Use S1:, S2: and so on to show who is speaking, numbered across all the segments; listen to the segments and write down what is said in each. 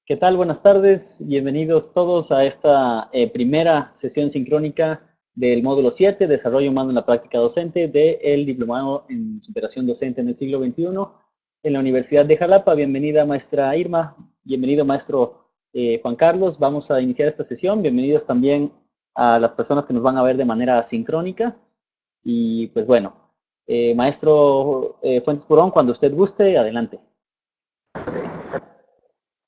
S1: ¿Qué tal? Buenas tardes. Bienvenidos todos a esta primera sesión sincrónica del módulo 7, Desarrollo Humano en la Práctica Docente, del Diplomado en Superación Docente en el siglo XXI en la Universidad de Jalapa. Bienvenida, maestra Irma. Bienvenido, maestro Juan Carlos. Vamos a iniciar esta sesión. Bienvenidos también a las personas que nos van a ver de manera sincrónica. Y pues bueno, maestro Fuentes Purón, cuando usted guste, adelante.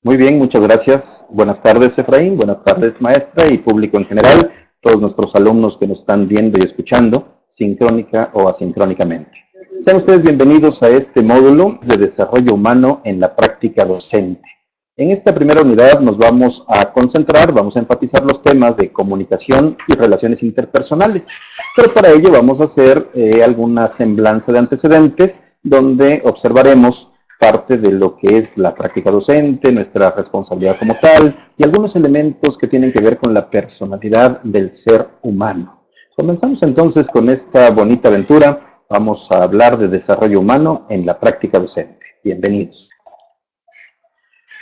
S2: Muy bien, muchas gracias. Buenas tardes, Efraín. Buenas tardes, maestra y público en general. Todos nuestros alumnos que nos están viendo y escuchando, sincrónica o asincrónicamente. Sean ustedes bienvenidos a este módulo de desarrollo humano en la práctica docente. En esta primera unidad nos vamos a concentrar, vamos a enfatizar los temas de comunicación y relaciones interpersonales. Pero para ello vamos a hacer alguna semblanza de antecedentes donde observaremos parte de lo que es la práctica docente, nuestra responsabilidad como tal, y algunos elementos que tienen que ver con la personalidad del ser humano. Comenzamos entonces con esta bonita aventura. Vamos a hablar de desarrollo humano en la práctica docente. Bienvenidos.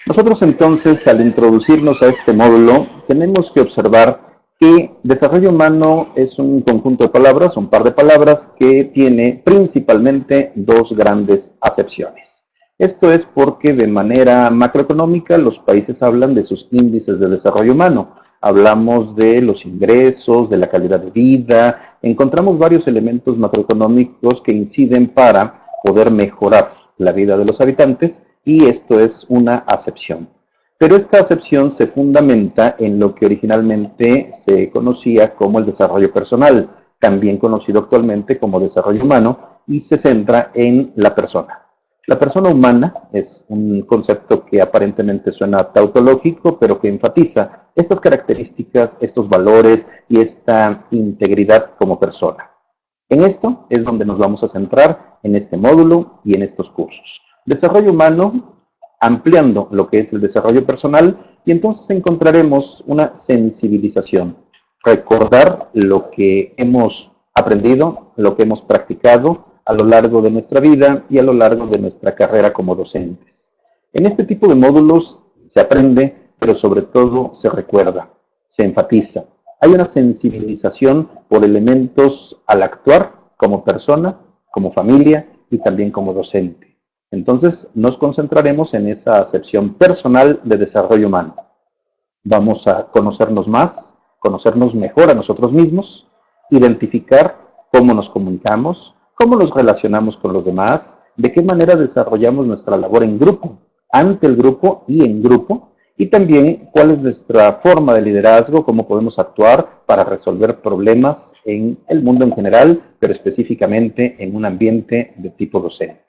S2: Nosotros entonces, al introducirnos a este módulo, tenemos que observar que desarrollo humano es un conjunto de palabras, un par de palabras que tiene principalmente dos grandes acepciones. Esto es porque de manera macroeconómica los países hablan de sus índices de desarrollo humano. Hablamos de los ingresos, de la calidad de vida. Encontramos varios elementos macroeconómicos que inciden para poder mejorar la vida de los habitantes y esto es una acepción. Pero esta acepción se fundamenta en lo que originalmente se conocía como el desarrollo personal, también conocido actualmente como desarrollo humano, y se centra en la persona. La persona humana es un concepto que aparentemente suena tautológico, pero que enfatiza estas características, estos valores y esta integridad como persona. En esto es donde nos vamos a centrar en este módulo y en estos cursos. Desarrollo humano, ampliando lo que es el desarrollo personal, y entonces encontraremos una sensibilización, recordar lo que hemos aprendido, lo que hemos practicado a lo largo de nuestra vida y a lo largo de nuestra carrera como docentes. En este tipo de módulos se aprende, pero sobre todo se recuerda, se enfatiza. Hay una sensibilización por elementos al actuar como persona, como familia y también como docente. Entonces nos concentraremos en esa acepción personal de desarrollo humano. Vamos a conocernos más, conocernos mejor a nosotros mismos, identificar cómo nos comunicamos, cómo nos relacionamos con los demás, de qué manera desarrollamos nuestra labor en grupo, ante el grupo y en grupo, y también cuál es nuestra forma de liderazgo, cómo podemos actuar para resolver problemas en el mundo en general, pero específicamente en un ambiente de tipo docente.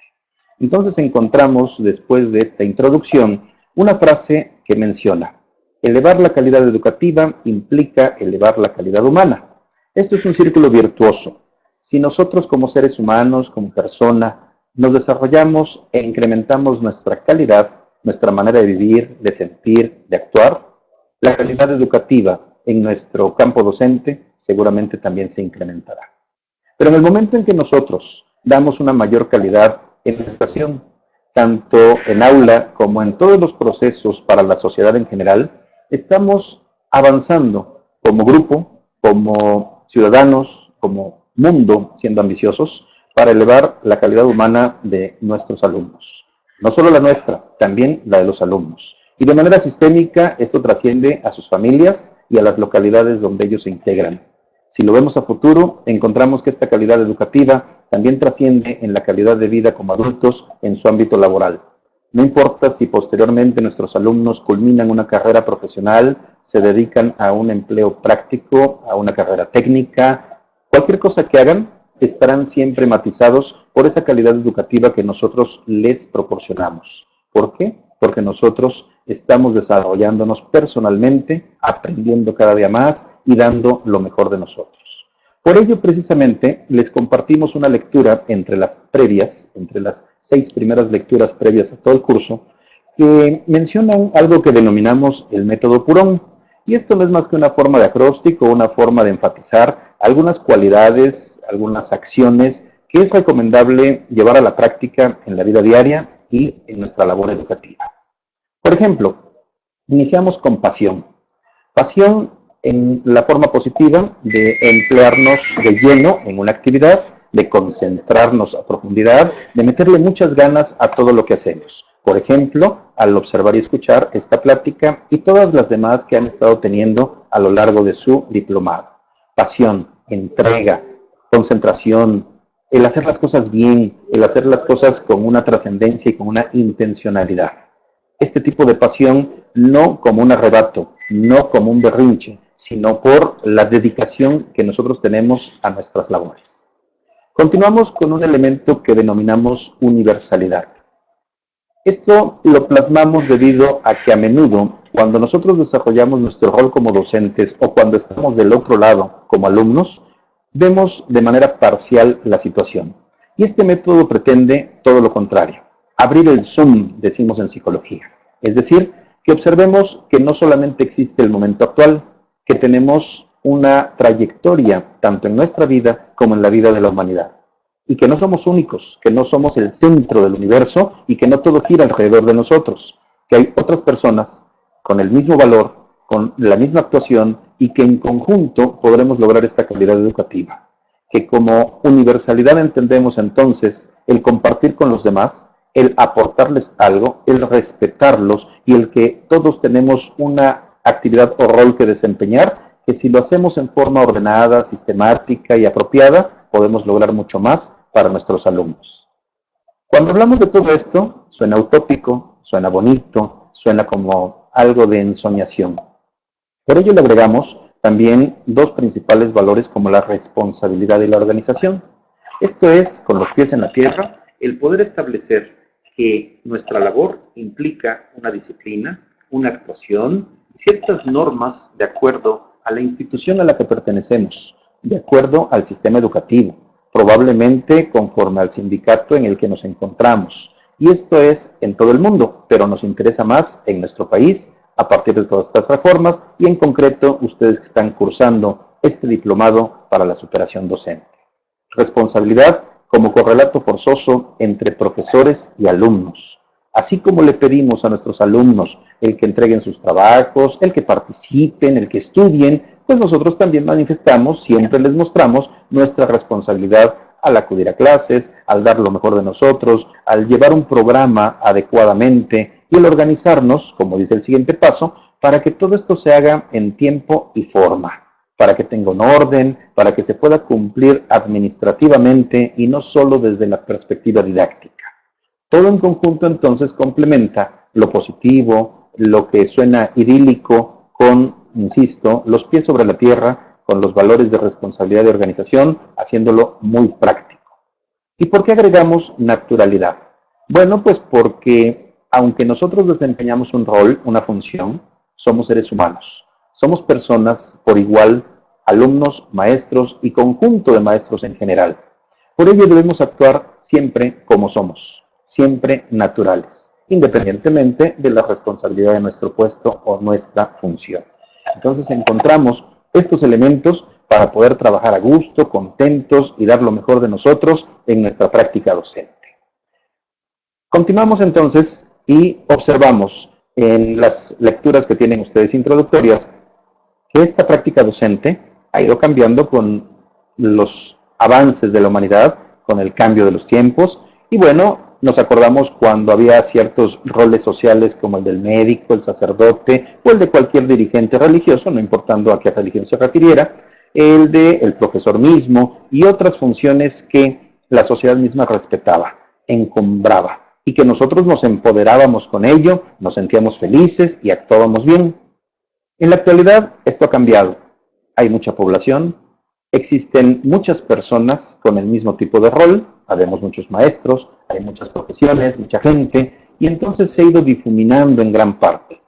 S2: Entonces encontramos, después de esta introducción, una frase que menciona: elevar la calidad educativa implica elevar la calidad humana. Esto es un círculo virtuoso. Si nosotros como seres humanos, como persona, nos desarrollamos e incrementamos nuestra calidad, nuestra manera de vivir, de sentir, de actuar, la calidad educativa en nuestro campo docente seguramente también se incrementará. Pero en el momento en que nosotros damos una mayor calidad en la educación, tanto en aula como en todos los procesos para la sociedad en general, estamos avanzando como grupo, como ciudadanos, como mundo, siendo ambiciosos, para elevar la calidad humana de nuestros alumnos. No solo la nuestra, también la de los alumnos. Y de manera sistémica, esto trasciende a sus familias y a las localidades donde ellos se integran. Si lo vemos a futuro, encontramos que esta calidad educativa también trasciende en la calidad de vida como adultos en su ámbito laboral. No importa si posteriormente nuestros alumnos culminan una carrera profesional, se dedican a un empleo práctico, a una carrera técnica, cualquier cosa que hagan, estarán siempre matizados por esa calidad educativa que nosotros les proporcionamos. ¿Por qué? Porque nosotros estamos desarrollándonos personalmente, aprendiendo cada día más y dando lo mejor de nosotros. Por ello, precisamente, les compartimos una lectura entre las previas, entre las 6 primeras lecturas previas a todo el curso, que mencionan algo que denominamos el método Purón. Y esto no es más que una forma de acróstico, una forma de enfatizar algunas cualidades, algunas acciones que es recomendable llevar a la práctica en la vida diaria y en nuestra labor educativa. Por ejemplo, Iniciamos con pasión. Pasión en la forma positiva de emplearnos de lleno en una actividad, de concentrarnos a profundidad, de meterle muchas ganas a todo lo que hacemos. Por ejemplo, al observar y escuchar esta plática y todas las demás que han estado teniendo a lo largo de su diplomado. Pasión, entrega, concentración, el hacer las cosas bien, el hacer las cosas con una trascendencia y con una intencionalidad. Este tipo de pasión no como un arrebato, no como un berrinche, sino por la dedicación que nosotros tenemos a nuestras labores. Continuamos con un elemento que denominamos universalidad. Esto lo plasmamos debido a que a menudo, cuando nosotros desarrollamos nuestro rol como docentes o cuando estamos del otro lado como alumnos, vemos de manera parcial la situación. Y este método pretende todo lo contrario, abrir el zoom, decimos en psicología. Es decir, que observemos que no solamente existe el momento actual, que tenemos una trayectoria tanto en nuestra vida como en la vida de la humanidad. Y que no somos únicos, que no somos el centro del universo y que no todo gira alrededor de nosotros. Que hay otras personas con el mismo valor, con la misma actuación y que en conjunto podremos lograr esta calidad educativa. Que como universalidad entendemos entonces el compartir con los demás, el aportarles algo, el respetarlos y el que todos tenemos una actividad o rol que desempeñar, que si lo hacemos en forma ordenada, sistemática y apropiada, podemos lograr mucho más para nuestros alumnos. Cuando hablamos de todo esto, suena utópico, suena bonito, suena como algo de ensoñación. Por ello le agregamos también dos principales valores como la responsabilidad y la organización. Esto es, con los pies en la tierra, el poder establecer que nuestra labor implica una disciplina, una actuación, ciertas normas de acuerdo a la institución a la que pertenecemos, de acuerdo al sistema educativo, probablemente conforme al sindicato en el que nos encontramos. Y esto es en todo el mundo, pero nos interesa más en nuestro país a partir de todas estas reformas y en concreto ustedes que están cursando este diplomado para la superación docente. Responsabilidad como correlato forzoso entre profesores y alumnos. Así como le pedimos a nuestros alumnos el que entreguen sus trabajos, el que participen, el que estudien, pues nosotros también manifestamos, siempre les mostramos nuestra responsabilidad al acudir a clases, al dar lo mejor de nosotros, al llevar un programa adecuadamente y al organizarnos, como dice el siguiente paso, para que todo esto se haga en tiempo y forma, para que tenga un orden, para que se pueda cumplir administrativamente y no solo desde la perspectiva didáctica. Todo en conjunto entonces complementa lo positivo, lo que suena idílico con, insisto, los pies sobre la tierra, con los valores de responsabilidad y organización, haciéndolo muy práctico. ¿Y por qué agregamos naturalidad? Bueno, pues porque aunque nosotros desempeñamos un rol, una función, somos seres humanos. Somos personas por igual, alumnos, maestros y conjunto de maestros en general. Por ello debemos actuar siempre como somos, siempre naturales, independientemente de la responsabilidad de nuestro puesto o nuestra función. Entonces encontramos estos elementos para poder trabajar a gusto, contentos y dar lo mejor de nosotros en nuestra práctica docente. Continuamos entonces y observamos en las lecturas que tienen ustedes introductorias que esta práctica docente ha ido cambiando con los avances de la humanidad, con el cambio de los tiempos, y bueno, nos acordamos cuando había ciertos roles sociales como el del médico, el sacerdote o el de cualquier dirigente religioso, no importando a qué religión se refiriera, el del profesor mismo y otras funciones que la sociedad misma respetaba, encumbraba, y que nosotros nos empoderábamos con ello, nos sentíamos felices y actuábamos bien. En la actualidad esto ha cambiado. Hay mucha población, existen muchas personas con el mismo tipo de rol, habemos muchos maestros, hay muchas profesiones, mucha gente, y entonces se ha ido difuminando en gran parte.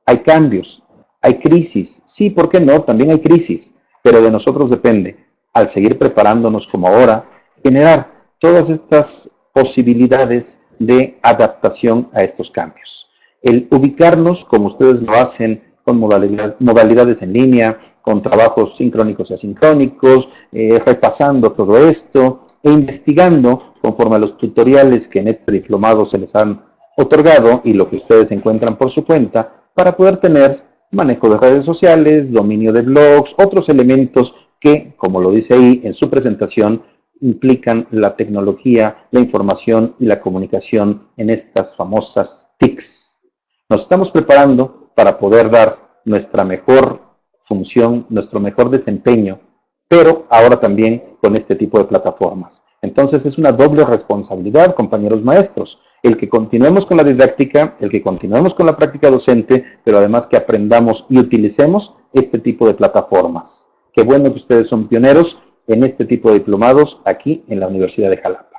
S2: Hay cambios, hay crisis, sí, ¿por qué no? También hay crisis, pero de nosotros depende, al seguir preparándonos como ahora, generar todas estas posibilidades de adaptación a estos cambios. El ubicarnos, como ustedes lo hacen, con modalidades en línea, con trabajos sincrónicos y asincrónicos, repasando todo esto e investigando conforme a los tutoriales que en este diplomado se les han otorgado y lo que ustedes encuentran por su cuenta, para poder tener manejo de redes sociales, dominio de blogs, otros elementos que, como lo dice ahí en su presentación, implican la tecnología, la información y la comunicación en estas famosas TICs. Nos estamos preparando para poder dar nuestra mejor función, nuestro mejor desempeño, pero ahora también con este tipo de plataformas. Entonces es una doble responsabilidad, compañeros maestros, el que continuemos con la didáctica, el que continuemos con la práctica docente, pero además que aprendamos y utilicemos este tipo de plataformas. Qué bueno que ustedes son pioneros en este tipo de diplomados aquí en la Universidad de Jalapa.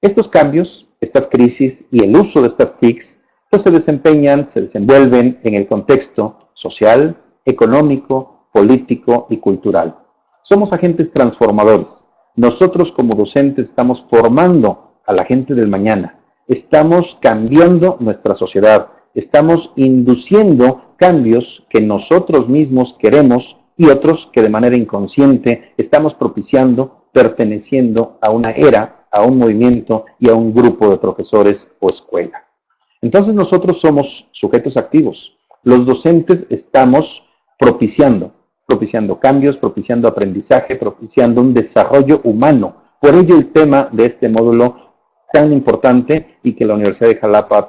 S2: Estos cambios, estas crisis y el uso de estas TICs, pues se desenvuelven en el contexto social, económico, político y cultural. Somos agentes transformadores. Nosotros como docentes estamos formando a la gente del mañana. Estamos cambiando nuestra sociedad. Estamos induciendo cambios que nosotros mismos queremos y otros que de manera inconsciente estamos propiciando, perteneciendo a una era, a un movimiento y a un grupo de profesores o escuela. Entonces nosotros somos sujetos activos. Los docentes estamos propiciando cambios, propiciando aprendizaje, propiciando un desarrollo humano. Por ello el tema de este módulo tan importante y que la Universidad de Jalapa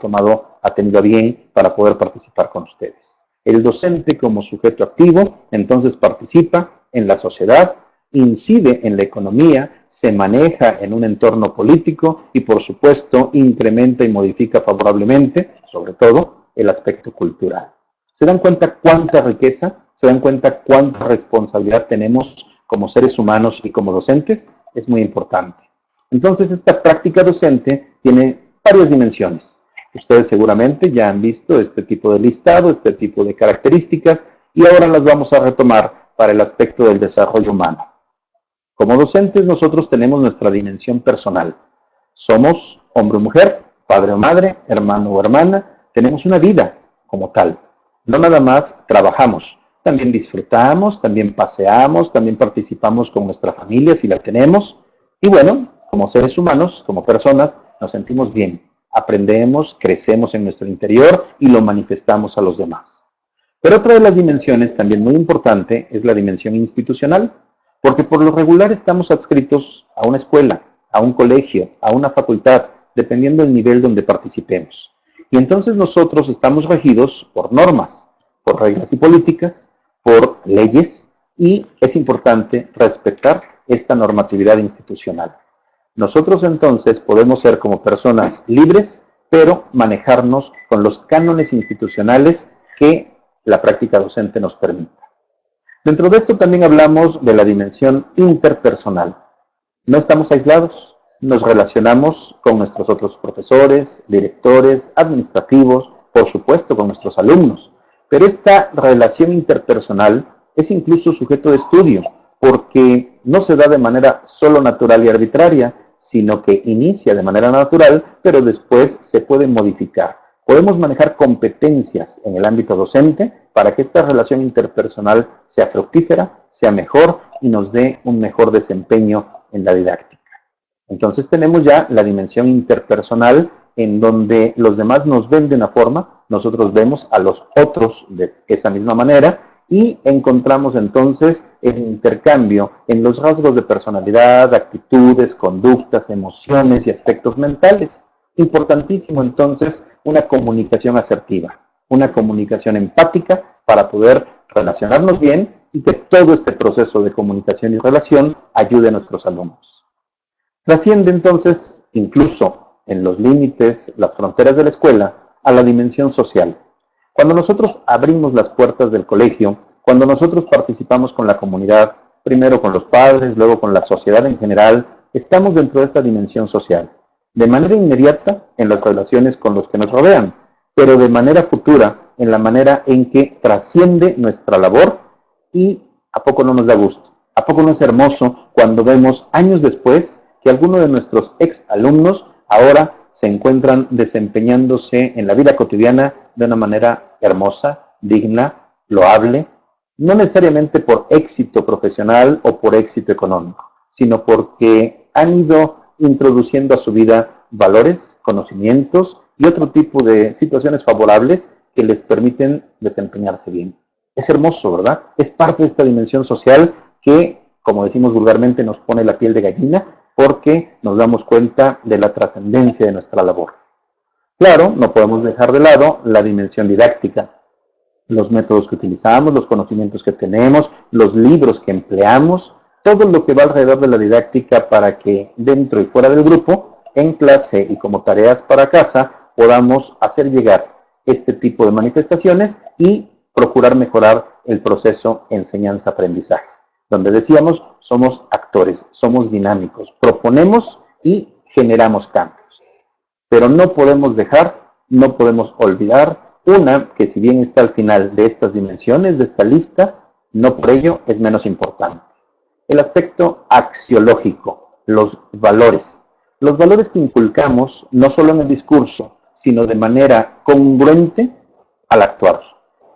S2: ha tenido a bien para poder participar con ustedes. El docente como sujeto activo, entonces participa en la sociedad, incide en la economía, se maneja en un entorno político y por supuesto incrementa y modifica favorablemente, sobre todo, el aspecto cultural. ¿Se dan cuenta cuánta riqueza? ¿Se dan cuenta cuánta responsabilidad tenemos como seres humanos y como docentes? Es muy importante. Entonces, esta práctica docente tiene varias dimensiones. Ustedes seguramente ya han visto este tipo de listado, este tipo de características, y ahora las vamos a retomar para el aspecto del desarrollo humano. Como docentes, nosotros tenemos nuestra dimensión personal. Somos hombre o mujer, padre o madre, hermano o hermana, tenemos una vida como tal. No nada más trabajamos, también disfrutamos, también paseamos, también participamos con nuestra familia si la tenemos. Y bueno, como seres humanos, como personas, nos sentimos bien, aprendemos, crecemos en nuestro interior y lo manifestamos a los demás. Pero otra de las dimensiones también muy importante es la dimensión institucional, porque por lo regular estamos adscritos a una escuela, a un colegio, a una facultad, dependiendo del nivel donde participemos. Y entonces nosotros estamos regidos por normas, por reglas y políticas, por leyes, y es importante respetar esta normatividad institucional. Nosotros entonces podemos ser como personas libres, pero manejarnos con los cánones institucionales que la práctica docente nos permita. Dentro de esto también hablamos de la dimensión interpersonal. No estamos aislados, nos relacionamos con nuestros otros profesores, directores, administrativos, por supuesto con nuestros alumnos. Pero esta relación interpersonal es incluso sujeto de estudio, porque no se da de manera solo natural y arbitraria, sino que inicia de manera natural, pero después se puede modificar. Podemos manejar competencias en el ámbito docente para que esta relación interpersonal sea fructífera, sea mejor y nos dé un mejor desempeño en la didáctica. Entonces tenemos ya la dimensión interpersonal en donde los demás nos ven de una forma, nosotros vemos a los otros de esa misma manera y encontramos entonces el intercambio en los rasgos de personalidad, actitudes, conductas, emociones y aspectos mentales. Importantísimo entonces una comunicación asertiva, una comunicación empática para poder relacionarnos bien y que todo este proceso de comunicación y relación ayude a nuestros alumnos. Trasciende entonces, incluso en los límites, las fronteras de la escuela, a la dimensión social. Cuando nosotros abrimos las puertas del colegio, cuando nosotros participamos con la comunidad, primero con los padres, luego con la sociedad en general, estamos dentro de esta dimensión social. De manera inmediata en las relaciones con los que nos rodean, pero de manera futura en la manera en que trasciende nuestra labor y ¿a poco no nos da gusto? ¿A poco no es hermoso cuando vemos años después que algunos de nuestros ex alumnos ahora se encuentran desempeñándose en la vida cotidiana de una manera hermosa, digna, loable, no necesariamente por éxito profesional o por éxito económico, sino porque han ido introduciendo a su vida valores, conocimientos y otro tipo de situaciones favorables que les permiten desempeñarse bien. Es hermoso, ¿verdad? Es parte de esta dimensión social que, como decimos vulgarmente, nos pone la piel de gallina porque nos damos cuenta de la trascendencia de nuestra labor. Claro, no podemos dejar de lado la dimensión didáctica, los métodos que utilizamos, los conocimientos que tenemos, los libros que empleamos, todo lo que va alrededor de la didáctica para que dentro y fuera del grupo, en clase y como tareas para casa, podamos hacer llegar este tipo de manifestaciones y procurar mejorar el proceso enseñanza-aprendizaje, donde decíamos, somos actores, somos dinámicos, proponemos y generamos cambios. Pero no podemos dejar, no podemos olvidar una que si bien está al final de estas dimensiones, de esta lista, no por ello es menos importante. El aspecto axiológico, los valores. Los valores que inculcamos no solo en el discurso, sino de manera congruente al actuar.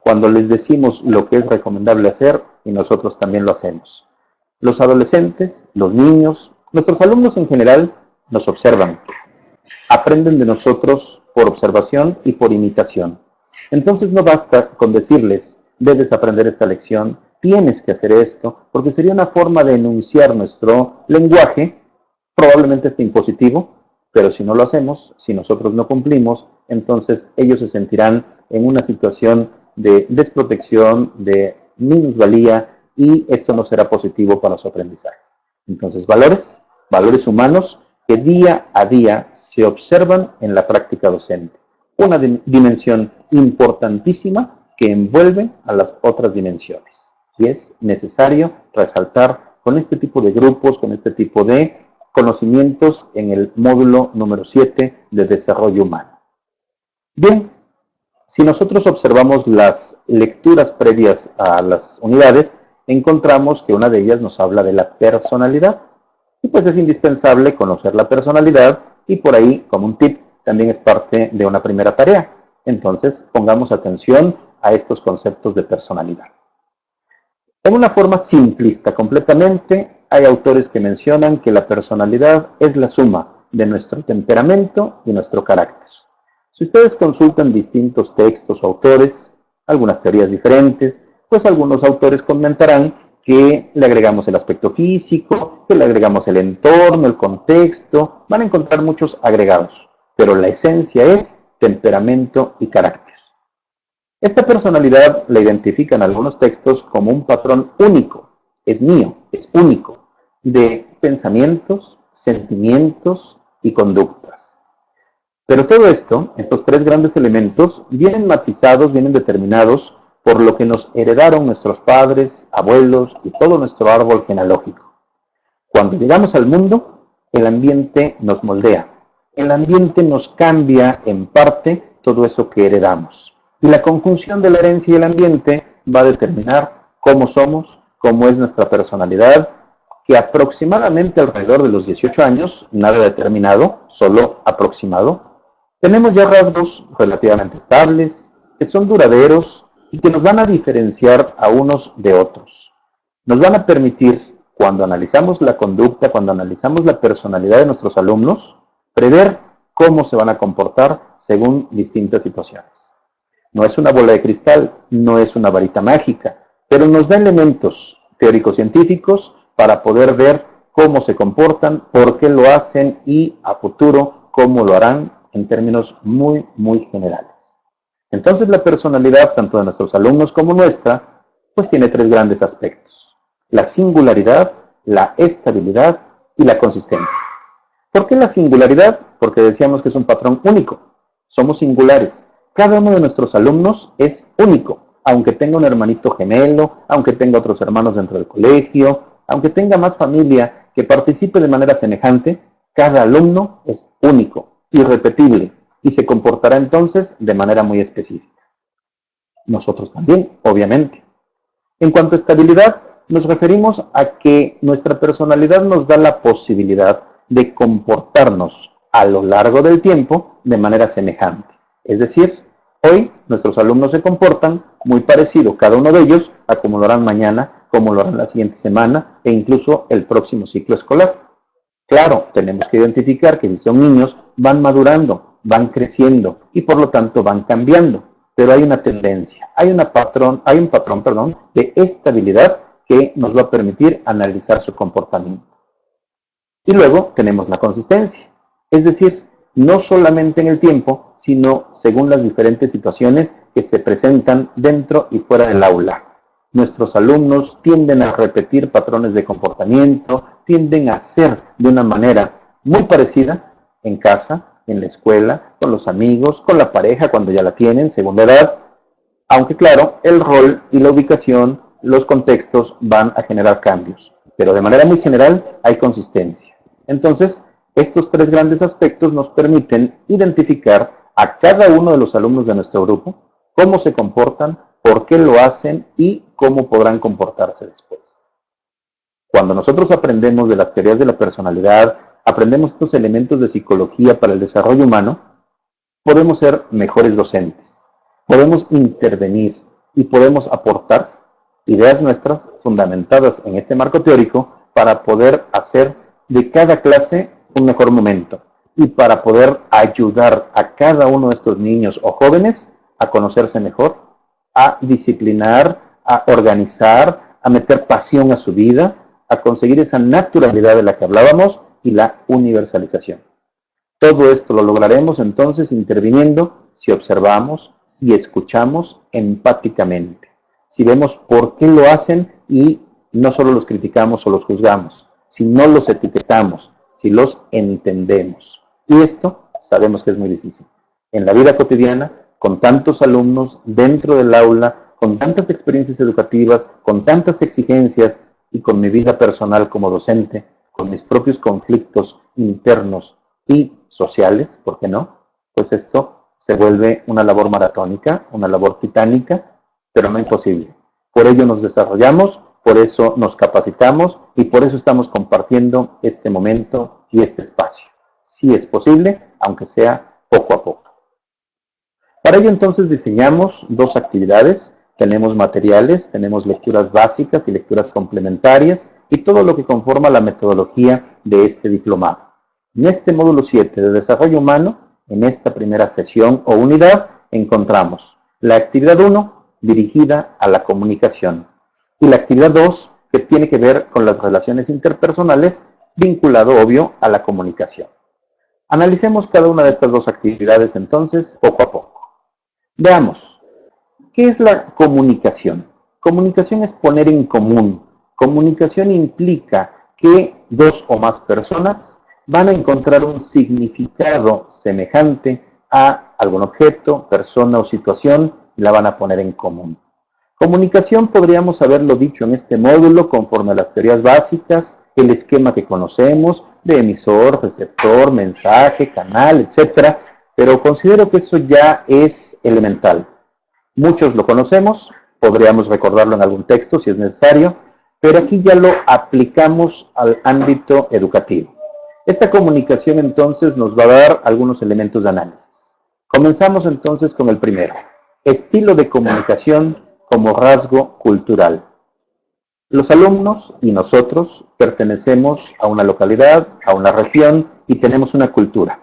S2: Cuando les decimos lo que es recomendable hacer y nosotros también lo hacemos. Los adolescentes, los niños, nuestros alumnos en general nos observan. Aprenden de nosotros por observación y por imitación. Entonces no basta con decirles, debes aprender esta lección, tienes que hacer esto, porque sería una forma de enunciar nuestro lenguaje, probablemente esté impositivo, pero si no lo hacemos, si nosotros no cumplimos, entonces ellos se sentirán en una situación de desprotección, de minusvalía, y esto no será positivo para su aprendizaje. Entonces, valores humanos que día a día se observan en la práctica docente. Una dimensión importantísima que envuelve a las otras dimensiones. Y es necesario resaltar con este tipo de grupos, con este tipo de conocimientos en el módulo número 7 de desarrollo humano. Bien, si nosotros observamos las lecturas previas a las unidades, encontramos que una de ellas nos habla de la personalidad. Y pues es indispensable conocer la personalidad y por ahí, como un tip, también es parte de una primera tarea. Entonces, pongamos atención a estos conceptos de personalidad. En una forma simplista completamente, hay autores que mencionan que la personalidad es la suma de nuestro temperamento y nuestro carácter. Si ustedes consultan distintos textos o autores, algunas teorías diferentes, pues algunos autores comentarán que le agregamos el aspecto físico, que le agregamos el entorno, el contexto, van a encontrar muchos agregados, pero la esencia es temperamento y carácter. Esta personalidad la identifican algunos textos como un patrón único, es mío, es único, de pensamientos, sentimientos y conductas. Pero todo esto, estos tres grandes elementos, vienen matizados, vienen determinados por lo que nos heredaron nuestros padres, abuelos y todo nuestro árbol genealógico. Cuando llegamos al mundo, el ambiente nos moldea. El ambiente nos cambia en parte todo eso que heredamos. Y la conjunción de la herencia y el ambiente va a determinar cómo somos, cómo es nuestra personalidad, que aproximadamente alrededor de los 18 años, nada determinado, solo aproximado, tenemos ya rasgos relativamente estables, que son duraderos, y que nos van a diferenciar a unos de otros. Nos van a permitir, cuando analizamos la conducta, cuando analizamos la personalidad de nuestros alumnos, prever cómo se van a comportar según distintas situaciones. No es una bola de cristal, no es una varita mágica, pero nos da elementos teóricos científicos para poder ver cómo se comportan, por qué lo hacen y a futuro cómo lo harán en términos muy, muy generales. Entonces la personalidad, tanto de nuestros alumnos como nuestra, pues tiene tres grandes aspectos. La singularidad, la estabilidad y la consistencia. ¿Por qué la singularidad? Porque decíamos que es un patrón único. Somos singulares. Cada uno de nuestros alumnos es único. Aunque tenga un hermanito gemelo, aunque tenga otros hermanos dentro del colegio, aunque tenga más familia que participe de manera semejante, cada alumno es único, irrepetible. Y se comportará entonces de manera muy específica. Nosotros también, obviamente. En cuanto a estabilidad, nos referimos a que nuestra personalidad nos da la posibilidad de comportarnos a lo largo del tiempo de manera semejante. Es decir, hoy nuestros alumnos se comportan muy parecido, cada uno de ellos, a como lo harán mañana, como lo harán la siguiente semana e incluso el próximo ciclo escolar. Claro, tenemos que identificar que si son niños, van madurando, van creciendo y por lo tanto van cambiando. pero hay una tendencia, hay un patrón, perdón, de estabilidad que nos va a permitir analizar su comportamiento. Y luego tenemos la consistencia, es decir, no solamente en el tiempo, sino según las diferentes situaciones que se presentan dentro y fuera del aula. Nuestros alumnos tienden a repetir patrones de comportamiento, tienden a ser de una manera muy parecida en casa, en la escuela, con los amigos, con la pareja cuando ya la tienen, según la edad, aunque claro, el rol y la ubicación, los contextos van a generar cambios, pero de manera muy general hay consistencia. Entonces, estos tres grandes aspectos nos permiten identificar a cada uno de los alumnos de nuestro grupo, cómo se comportan, por qué lo hacen y cómo podrán comportarse después. Cuando nosotros aprendemos de las teorías de la personalidad, aprendemos estos elementos de psicología para el desarrollo humano, podemos ser mejores docentes, podemos intervenir y podemos aportar ideas nuestras fundamentadas en este marco teórico para poder hacer de cada clase un mejor momento y para poder ayudar a cada uno de estos niños o jóvenes a conocerse mejor, a disciplinar, a organizar, a meter pasión a su vida, a conseguir esa naturalidad de la que hablábamos y la universalización. Todo esto lo lograremos entonces interviniendo si observamos y escuchamos empáticamente. Si vemos por qué lo hacen y no solo los criticamos o los juzgamos, si no los etiquetamos, si los entendemos. Y esto sabemos que es muy difícil. En la vida cotidiana, con tantos alumnos dentro del aula, con tantas experiencias educativas, con tantas exigencias y con mi vida personal como docente, con mis propios conflictos internos y sociales, ¿por qué no? Pues esto se vuelve una labor maratónica, una labor titánica, pero no imposible. Por ello nos desarrollamos, por eso nos capacitamos y por eso estamos compartiendo este momento y este espacio. Sí es posible, aunque sea poco a poco. Para ello entonces diseñamos dos actividades. Tenemos materiales, tenemos lecturas básicas y lecturas complementarias y todo lo que conforma la metodología de este diplomado. En este módulo 7 de Desarrollo Humano, en esta primera sesión o unidad, encontramos la actividad 1 dirigida a la comunicación y la actividad 2 que tiene que ver con las relaciones interpersonales vinculado, obvio, a la comunicación. Analicemos cada una de estas dos actividades entonces poco a poco. Veamos, ¿qué es la comunicación? Comunicación es poner en común. Comunicación implica que dos o más personas van a encontrar un significado semejante a algún objeto, persona o situación y la van a poner en común. Comunicación podríamos haberlo dicho en este módulo conforme a las teorías básicas, el esquema que conocemos de emisor, receptor, mensaje, canal, etc. Pero considero que eso ya es elemental. Muchos lo conocemos, podríamos recordarlo en algún texto si es necesario, pero aquí ya lo aplicamos al ámbito educativo. Esta comunicación entonces nos va a dar algunos elementos de análisis. Comenzamos entonces con el primero, estilo de comunicación como rasgo cultural. Los alumnos y nosotros pertenecemos a una localidad, a una región y tenemos una cultura.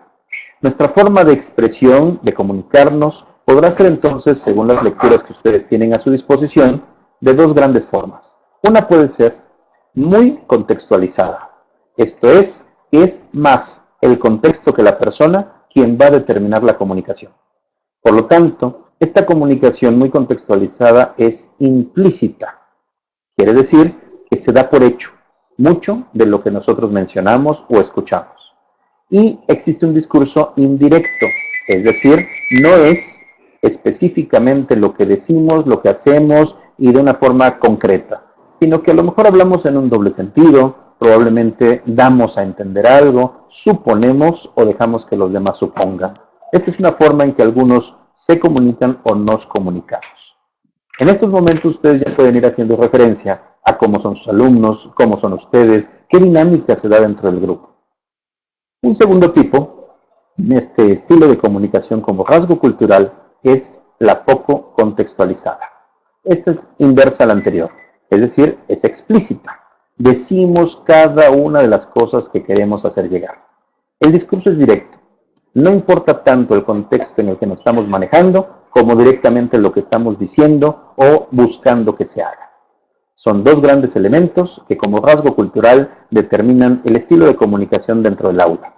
S2: Nuestra forma de expresión, de comunicarnos, podrá ser entonces, según las lecturas que ustedes tienen a su disposición, de dos grandes formas. Una puede ser muy contextualizada. Esto es más el contexto que la persona quien va a determinar la comunicación. Por lo tanto, esta comunicación muy contextualizada es implícita. Quiere decir que se da por hecho mucho de lo que nosotros mencionamos o escuchamos. Y existe un discurso indirecto, es decir, no es específicamente lo que decimos, lo que hacemos y de una forma concreta, sino que a lo mejor hablamos en un doble sentido, probablemente damos a entender algo, suponemos o dejamos que los demás supongan. Esa es una forma en que algunos se comunican o nos comunicamos. En estos momentos ustedes ya pueden ir haciendo referencia a cómo son sus alumnos, cómo son ustedes, qué dinámica se da dentro del grupo. Un segundo tipo, en este estilo de comunicación como rasgo cultural, es la poco contextualizada. Esta es inversa a la anterior, es decir, es explícita. Decimos cada una de las cosas que queremos hacer llegar. El discurso es directo. No importa tanto el contexto en el que nos estamos manejando, como directamente lo que estamos diciendo o buscando que se haga. Son dos grandes elementos que como rasgo cultural determinan el estilo de comunicación dentro del aula.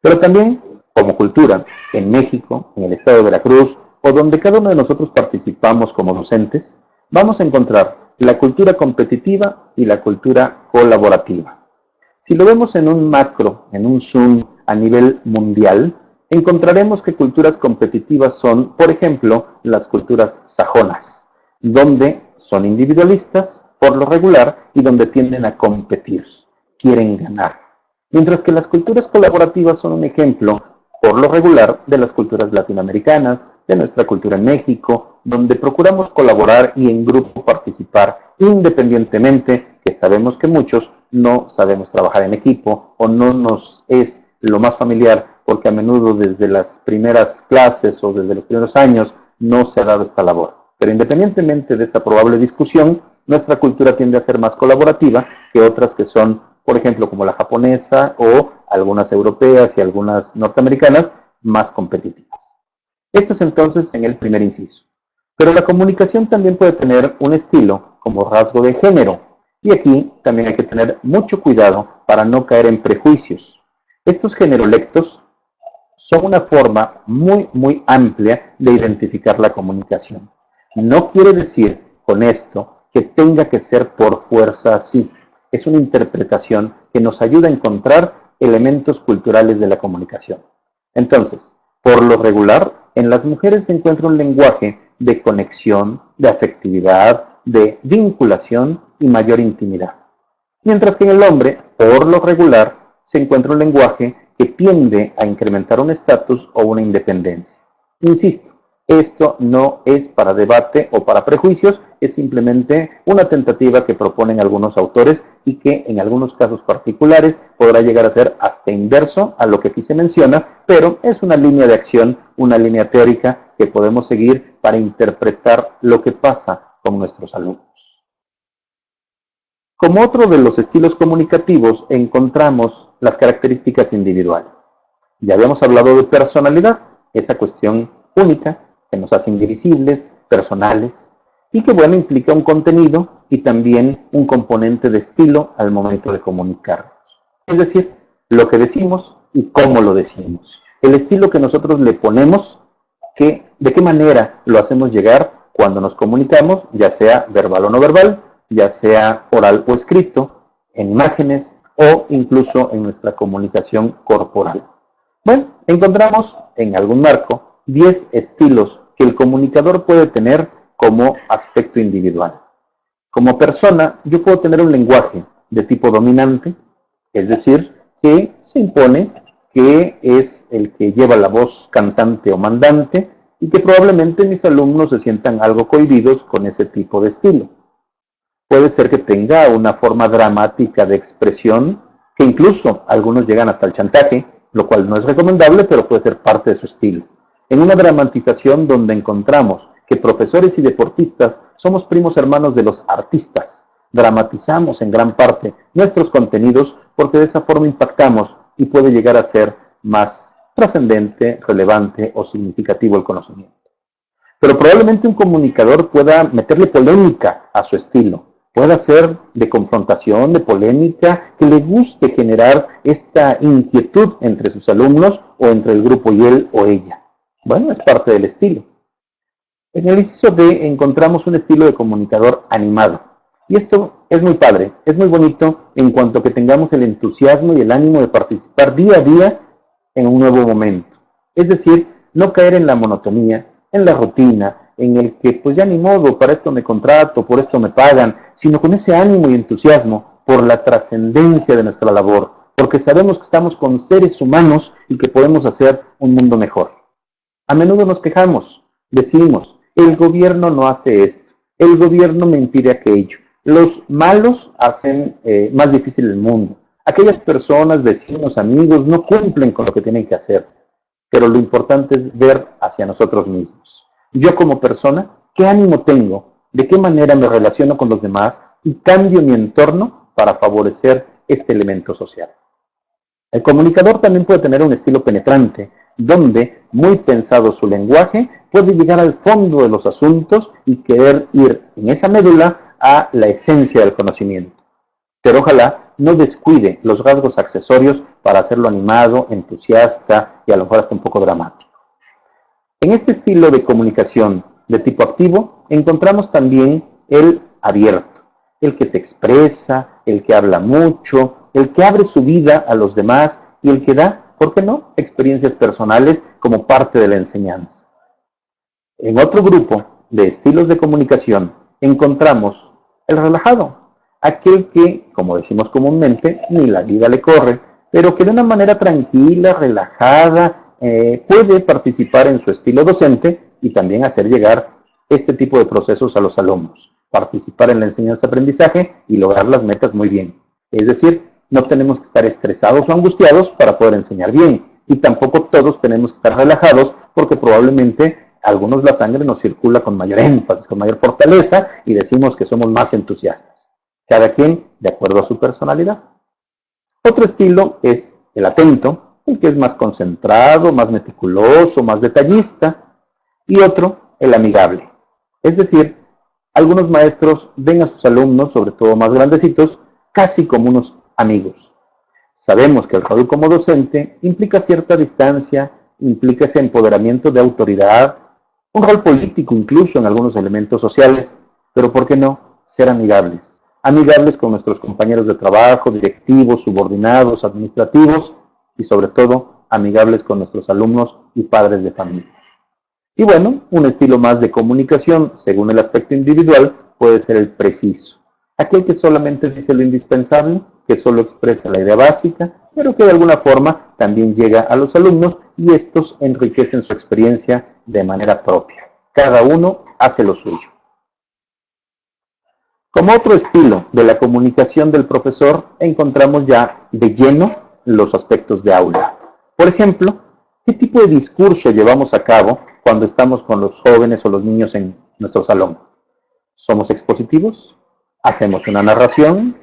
S2: Pero también, como cultura, en México, en el estado de Veracruz, o donde cada uno de nosotros participamos como docentes, vamos a encontrar la cultura competitiva y la cultura colaborativa. Si lo vemos en un macro, en un zoom a nivel mundial, encontraremos que culturas competitivas son, por ejemplo, las culturas sajonas, donde son individualistas por lo regular y donde tienden a competir, quieren ganar. Mientras que las culturas colaborativas son un ejemplo, por lo regular, de las culturas latinoamericanas, de nuestra cultura en México, donde procuramos colaborar y en grupo participar independientemente, que sabemos que muchos no sabemos trabajar en equipo o no nos es lo más familiar, porque a menudo desde las primeras clases o desde los primeros años no se ha dado esta labor. Pero independientemente de esta probable discusión, nuestra cultura tiende a ser más colaborativa que otras que son, por ejemplo, como la japonesa o algunas europeas y algunas norteamericanas, más competitivas. Esto es entonces en el primer inciso. Pero la comunicación también puede tener un estilo como rasgo de género. Y aquí también hay que tener mucho cuidado para no caer en prejuicios. Estos generolectos son una forma muy amplia de identificar la comunicación. No quiere decir con esto que tenga que ser por fuerza así. Es una interpretación que nos ayuda a encontrar elementos culturales de la comunicación. Entonces, por lo regular, en las mujeres se encuentra un lenguaje de conexión, de afectividad, de vinculación y mayor intimidad. Mientras que en el hombre, por lo regular, se encuentra un lenguaje que tiende a incrementar un estatus o una independencia. Insisto, esto no es para debate o para prejuicios, es simplemente una tentativa que proponen algunos autores y que en algunos casos particulares podrá llegar a ser hasta inverso a lo que aquí se menciona, pero es una línea de acción, una línea teórica que podemos seguir para interpretar lo que pasa con nuestros alumnos. Como otro de los estilos comunicativos encontramos las características individuales. Ya habíamos hablado de personalidad, esa cuestión única que nos hace indivisibles, personales, y que bueno, implica un contenido y también un componente de estilo al momento de comunicarnos. Es decir, lo que decimos y cómo lo decimos. El estilo que nosotros le ponemos, de qué manera lo hacemos llegar cuando nos comunicamos, ya sea verbal o no verbal, ya sea oral o escrito, en imágenes o incluso en nuestra comunicación corporal. Bueno, encontramos en algún marco 10 estilos que el comunicador puede tener como aspecto individual. Como persona, yo puedo tener un lenguaje de tipo dominante, es decir, que se impone, que es el que lleva la voz cantante o mandante y que probablemente mis alumnos se sientan algo cohibidos con ese tipo de estilo. Puede ser que tenga una forma dramática de expresión, que incluso algunos llegan hasta el chantaje, lo cual no es recomendable, pero puede ser parte de su estilo. En una dramatización donde encontramos que profesores y deportistas somos primos hermanos de los artistas, dramatizamos en gran parte nuestros contenidos porque de esa forma impactamos y puede llegar a ser más trascendente, relevante o significativo el conocimiento. Pero probablemente un comunicador pueda meterle polémica a su estilo, pueda ser de confrontación, de polémica, que le guste generar esta inquietud entre sus alumnos o entre el grupo y él o ella. Bueno, es parte del estilo. En el inciso D encontramos un estilo de comunicador animado. Y esto es muy padre, es muy bonito en cuanto que tengamos el entusiasmo y el ánimo de participar día a día en un nuevo momento. Es decir, no caer en la monotonía, en la rutina, en el que pues ya ni modo, para esto me contrato, por esto me pagan, sino con ese ánimo y entusiasmo por la trascendencia de nuestra labor, porque sabemos que estamos con seres humanos y que podemos hacer un mundo mejor. A menudo nos quejamos, decimos, el gobierno no hace esto, el gobierno me impide aquello, los malos hacen más difícil el mundo, aquellas personas, vecinos, amigos, no cumplen con lo que tienen que hacer, pero lo importante es ver hacia nosotros mismos. Yo como persona, ¿qué ánimo tengo? ¿De qué manera me relaciono con los demás? Y cambio mi entorno para favorecer este elemento social. El comunicador también puede tener un estilo penetrante, donde, muy pensado su lenguaje, puede llegar al fondo de los asuntos y querer ir en esa médula a la esencia del conocimiento. Pero ojalá no descuide los rasgos accesorios para hacerlo animado, entusiasta y a lo mejor hasta un poco dramático. En este estilo de comunicación de tipo activo encontramos también el abierto, el que se expresa, el que habla mucho, el que abre su vida a los demás y el que da, ¿por qué no?, experiencias personales como parte de la enseñanza. En otro grupo de estilos de comunicación encontramos el relajado, aquel que, como decimos comúnmente, ni la vida le corre, pero que de una manera tranquila, relajada, puede participar en su estilo docente y también hacer llegar este tipo de procesos a los alumnos, participar en la enseñanza-aprendizaje y lograr las metas muy bien. Es decir, no tenemos que estar estresados o angustiados para poder enseñar bien y tampoco todos tenemos que estar relajados porque probablemente a algunos la sangre nos circula con mayor énfasis, con mayor fortaleza y decimos que somos más entusiastas. Cada quien de acuerdo a su personalidad. Otro estilo es el atento, el que es más concentrado, más meticuloso, más detallista, y otro, el amigable. Es decir, algunos maestros ven a sus alumnos, sobre todo más grandecitos, casi como unos amigos. Sabemos que el rol como docente implica cierta distancia, implica ese empoderamiento de autoridad, un rol político incluso en algunos elementos sociales, pero ¿por qué no ser amigables? Amigables con nuestros compañeros de trabajo, directivos, subordinados, administrativos y sobre todo amigables con nuestros alumnos y padres de familia. Y bueno, un estilo más de comunicación según el aspecto individual puede ser el preciso, aquel que solamente dice lo indispensable, que solo expresa la idea básica, pero que de alguna forma también llega a los alumnos y estos enriquecen su experiencia de manera propia. Cada uno hace lo suyo. Como otro estilo de la comunicación del profesor, encontramos ya de lleno los aspectos de aula. Por ejemplo, ¿qué tipo de discurso llevamos a cabo cuando estamos con los jóvenes o los niños en nuestro salón? ¿Somos expositivos? ¿Hacemos una narración?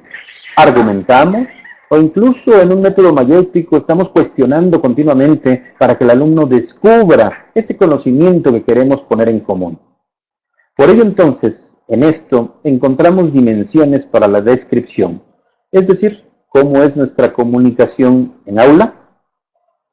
S2: ¿Argumentamos? O incluso en un método mayéutico estamos cuestionando continuamente para que el alumno descubra ese conocimiento que queremos poner en común. Por ello entonces, en esto encontramos dimensiones para la descripción, es decir, cómo es nuestra comunicación en aula,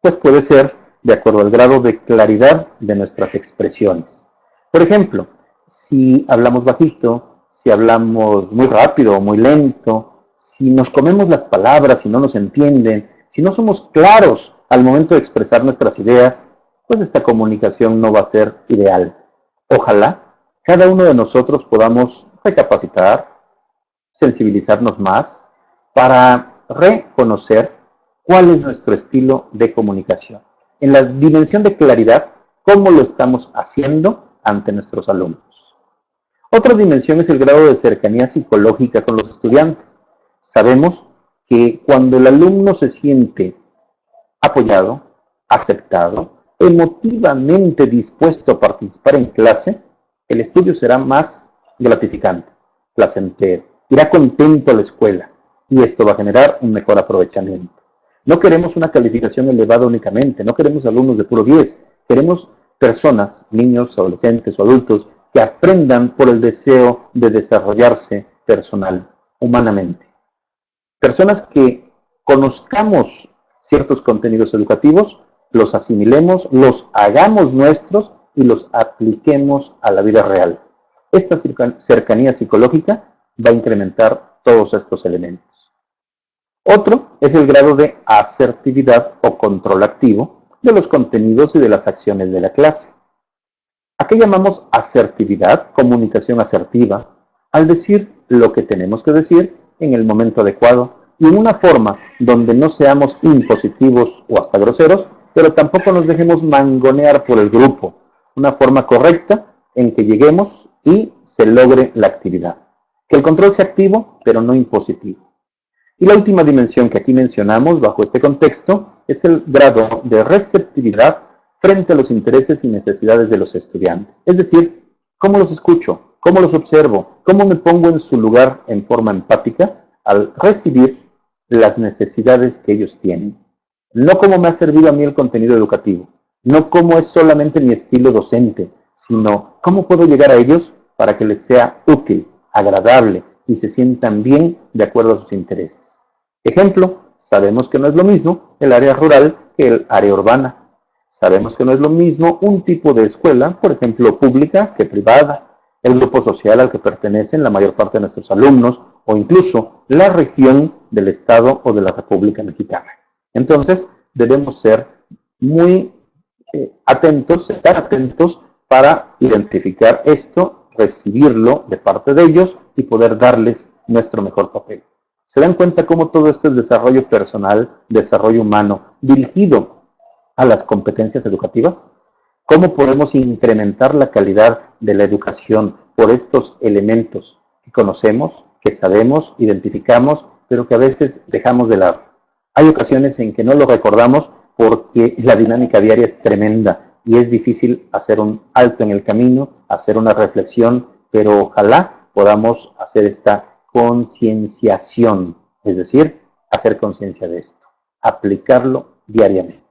S2: pues puede ser de acuerdo al grado de claridad de nuestras expresiones. Por ejemplo, si hablamos bajito, si hablamos muy rápido o muy lento, si nos comemos las palabras y no nos entienden, si no somos claros al momento de expresar nuestras ideas, pues esta comunicación no va a ser ideal. Ojalá cada uno de nosotros podamos recapacitar, sensibilizarnos más para reconocer cuál es nuestro estilo de comunicación. En la dimensión de claridad, cómo lo estamos haciendo ante nuestros alumnos. Otra dimensión es el grado de cercanía psicológica con los estudiantes. Sabemos que cuando el alumno se siente apoyado, aceptado, emotivamente dispuesto a participar en clase, el estudio será más gratificante, placentero, irá contento a la escuela y esto va a generar un mejor aprovechamiento. No queremos una calificación elevada únicamente, no queremos alumnos de puro 10, queremos personas, niños, adolescentes o adultos que aprendan por el deseo de desarrollarse personal, humanamente. Personas que conozcamos ciertos contenidos educativos, los asimilemos, los hagamos nuestros y los apliquemos a la vida real. Esta cercanía psicológica va a incrementar todos estos elementos. Otro es el grado de asertividad o control activo de los contenidos y de las acciones de la clase. ¿A qué llamamos asertividad, comunicación asertiva? Al decir lo que tenemos que decir en el momento adecuado y en una forma donde no seamos impositivos o hasta groseros, pero tampoco nos dejemos mangonear por el grupo. Una forma correcta en que lleguemos y se logre la actividad. Que el control sea activo, pero no impositivo. Y la última dimensión que aquí mencionamos bajo este contexto es el grado de receptividad frente a los intereses y necesidades de los estudiantes. Es decir, cómo los escucho, cómo los observo, cómo me pongo en su lugar en forma empática al recibir las necesidades que ellos tienen. No cómo me ha servido a mí el contenido educativo, no cómo es solamente mi estilo docente, sino cómo puedo llegar a ellos para que les sea útil, agradable y se sientan bien de acuerdo a sus intereses. Ejemplo, sabemos que no es lo mismo el área rural que el área urbana. Sabemos que no es lo mismo un tipo de escuela, por ejemplo, pública que privada, el grupo social al que pertenecen la mayor parte de nuestros alumnos o incluso la región del Estado o de la República Mexicana. Entonces, debemos ser muy atentos, estar atentos para identificar esto, recibirlo de parte de ellos y poder darles nuestro mejor papel. ¿Se dan cuenta cómo todo esto es desarrollo personal, desarrollo humano, dirigido a las competencias educativas? ¿Cómo podemos incrementar la calidad de la educación por estos elementos que conocemos, que sabemos, identificamos, pero que a veces dejamos de lado? Hay ocasiones en que no lo recordamos porque la dinámica diaria es tremenda y es difícil hacer un alto en el camino, hacer una reflexión, pero ojalá podamos hacer esta concienciación, es decir, hacer conciencia de esto, aplicarlo diariamente.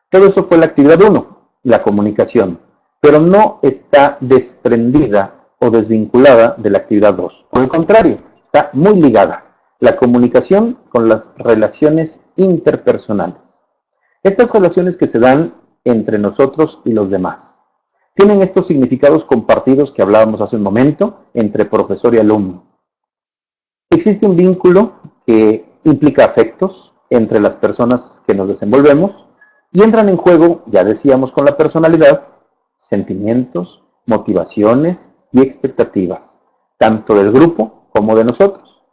S2: Todo eso fue la actividad 1, la comunicación, pero no está desprendida o desvinculada de la actividad 2. Por el contrario, está muy ligada. La comunicación con las relaciones interpersonales. Estas relaciones que se dan entre nosotros y los demás. Tienen estos significados compartidos que hablábamos hace un momento entre profesor y alumno. Existe un vínculo que implica afectos entre las personas que nos desenvolvemos y entran en juego, ya decíamos con la personalidad, sentimientos, motivaciones y expectativas, tanto del grupo como de nosotros.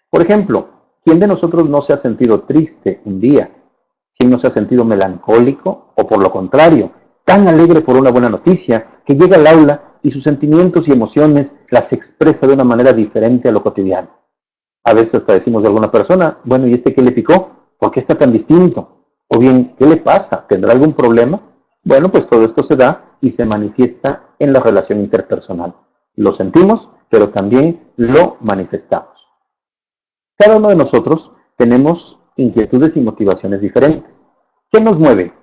S2: Por ejemplo, ¿quién de nosotros no se ha sentido triste un día? ¿Quién no se ha sentido melancólico o por lo contrario, tan alegre por una buena noticia que llega al aula y sus sentimientos y emociones las expresa de una manera diferente a lo cotidiano? A veces hasta decimos de alguna persona, bueno, ¿y este qué le picó? ¿Por qué está tan distinto? O bien, ¿qué le pasa? ¿Tendrá algún problema? Bueno, pues todo esto se da y se manifiesta en la relación interpersonal. Lo sentimos, pero también lo manifestamos. Cada uno de nosotros tenemos inquietudes y motivaciones diferentes. ¿Qué nos mueve?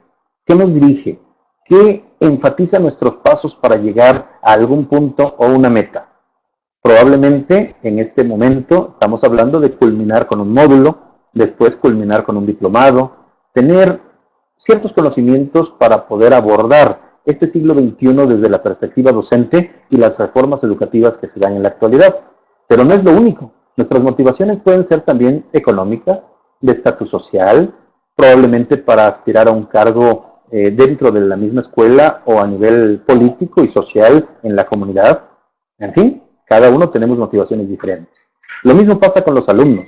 S2: ¿Qué nos dirige? ¿Qué enfatiza nuestros pasos para llegar a algún punto o una meta? Probablemente en este momento estamos hablando de culminar con un módulo, después culminar con un diplomado, tener ciertos conocimientos para poder abordar este siglo XXI desde la perspectiva docente y las reformas educativas que se dan en la actualidad. Pero no es lo único. Nuestras motivaciones pueden ser también económicas, de estatus social, probablemente para aspirar a un cargo dentro de la misma escuela o a nivel político y social en la comunidad. En fin, cada uno tenemos motivaciones diferentes. Lo mismo pasa con los alumnos.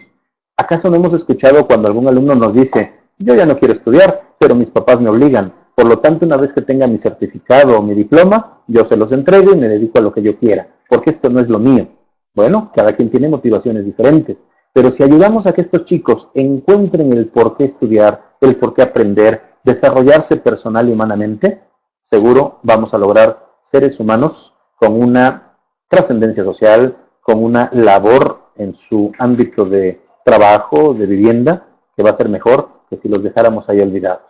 S2: ¿Acaso no hemos escuchado cuando algún alumno nos dice, yo ya no quiero estudiar, pero mis papás me obligan, por lo tanto una vez que tenga mi certificado o mi diploma, yo se los entrego y me dedico a lo que yo quiera, porque esto no es lo mío? Bueno, cada quien tiene motivaciones diferentes, pero si ayudamos a que estos chicos encuentren el por qué estudiar, el por qué aprender, desarrollarse personal y humanamente, seguro vamos a lograr seres humanos con una trascendencia social, con una labor en su ámbito de trabajo, de vivienda, que va a ser mejor que si los dejáramos ahí olvidados.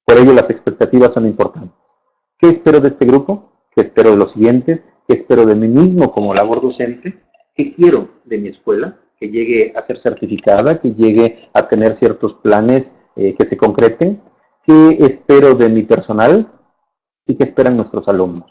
S2: Por ello las expectativas son importantes. ¿Qué espero de este grupo? ¿Qué espero de los siguientes? ¿Qué espero de mí mismo como labor docente? ¿Qué quiero de mi escuela? Que llegue a ser certificada, que llegue a tener ciertos planes que se concreten. ¿Qué espero de mi personal? ¿Y qué esperan nuestros alumnos?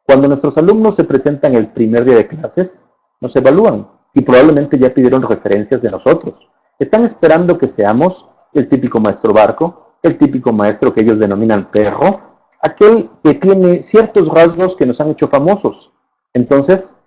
S2: Cuando nuestros alumnos se presentan el primer día de clases, nos evalúan y probablemente ya pidieron referencias de nosotros. Están esperando que seamos el típico maestro barco, el típico maestro que ellos denominan perro, aquel que tiene ciertos rasgos que nos han hecho famosos. Entonces,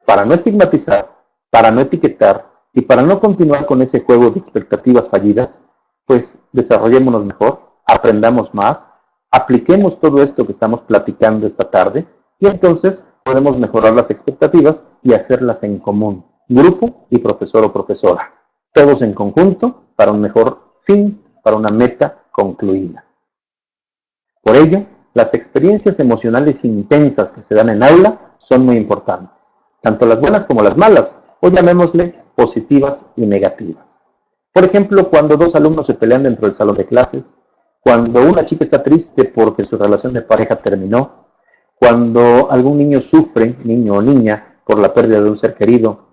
S2: para no estigmatizar, para no etiquetar y para no continuar con ese juego de expectativas fallidas, pues desarrollémonos mejor, aprendamos más, apliquemos todo esto que estamos platicando esta tarde y entonces podemos mejorar las expectativas y hacerlas en común, grupo y profesor o profesora, todos en conjunto para un mejor fin, para una meta concluida. Por ello, las experiencias emocionales intensas que se dan en aula son muy importantes, tanto las buenas como las malas, o llamémosle positivas y negativas. Por ejemplo, cuando dos alumnos se pelean dentro del salón de clases, cuando una chica está triste porque su relación de pareja terminó, cuando algún niño sufre, niño o niña, por la pérdida de un ser querido,